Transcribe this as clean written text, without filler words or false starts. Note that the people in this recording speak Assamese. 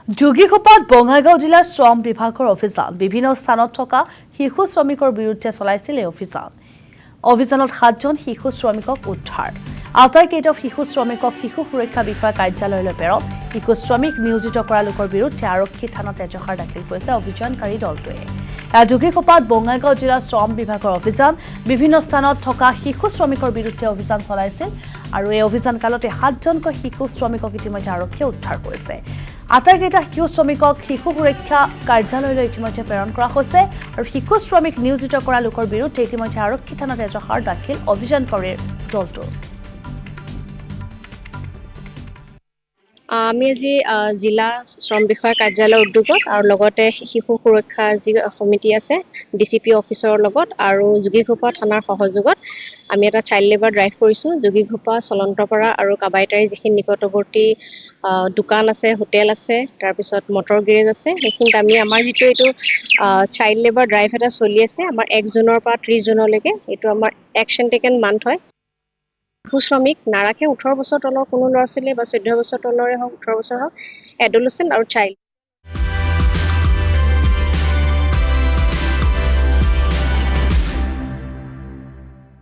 যোগীঘোপাত বঙাইগাঁও জিলাৰ শ্ৰম বিভাগৰ অভিযান বিভিন্ন স্থানত থকা শিশু শ্ৰমিকৰ বিৰুদ্ধে চলাইছিল এই অভিযানত 7জন শিশু শ্ৰমিকক উদ্ধাৰ আটাইকেইটা শিশু শ্ৰমিকক শিশু সুৰক্ষা বিষয়া কাৰ্যালয়লৈ প্ৰেৰণ শিশু শ্ৰমিক নিয়োজিত কৰা লোকৰ বিৰুদ্ধে আৰক্ষী থানাত এজাহাৰ দাখিল কৰিছে অভিযানকাৰী দলটোৱে যোগীঘোপাত বঙাইগাঁও জিলাৰ শ্ৰম বিভাগৰ অভিযান বিভিন্ন স্থানত থকা শিশু শ্ৰমিকৰ বিৰুদ্ধে অভিযান চলাইছিল আৰু এই অভিযান কালতে 7জনকৈ শিশু শ্ৰমিকক ইতিমধ্যে আৰক্ষীয়ে উদ্ধাৰ কৰিছে আটাইকেইটা শিশু শ্ৰমিকক শিশু সুৰক্ষা কাৰ্যালয়লৈ ইতিমধ্যে প্ৰেৰণ কৰা হৈছে আৰু শিশু শ্ৰমিক নিয়োজিত কৰা লোকৰ বিৰুদ্ধে ইতিমধ্যে আৰক্ষী থানাত এজাহাৰ দাখিল অভিযানকাৰীৰ দলটোৰ আমি আজি জিলা শ্ৰম বিষয়া কাৰ্যালয়ৰ উদ্যোগত আৰু লগতে শিশু সুৰক্ষা যি সমিতি আছে ডিচিপি অফিচৰ লগত আৰু যোগীঘোপা থানাৰ সহযোগত আমি এটা চাইল্ড লেবাৰ ড্ৰাইভ কৰিছোঁ যোগীঘোপা চলন্তপাৰা আৰু কাবাইতাৰী যিখিনি নিকটৱৰ্তী দোকান আছে হোটেল আছে তাৰপিছত মটৰ গেৰেজ আছে সেইখিনিত আমি আমাৰ যিটো এইটো চাইল্ড লেবাৰ ড্ৰাইভ এটা চলি আছে আমাৰ 1 জুনৰ পৰা 30 জুনলৈকে এইটো আমাৰ একশ্যন টেকেন মান্থ হয় শিশু শ্ৰমিক নাৰাখে 18 বছৰ তলৰ কোনো ল'ৰা ছোৱালী বা 14 বছৰ তলৰে হওক 18 বছৰ হওক এডোলেচেণ্ট আৰু চাইল্ড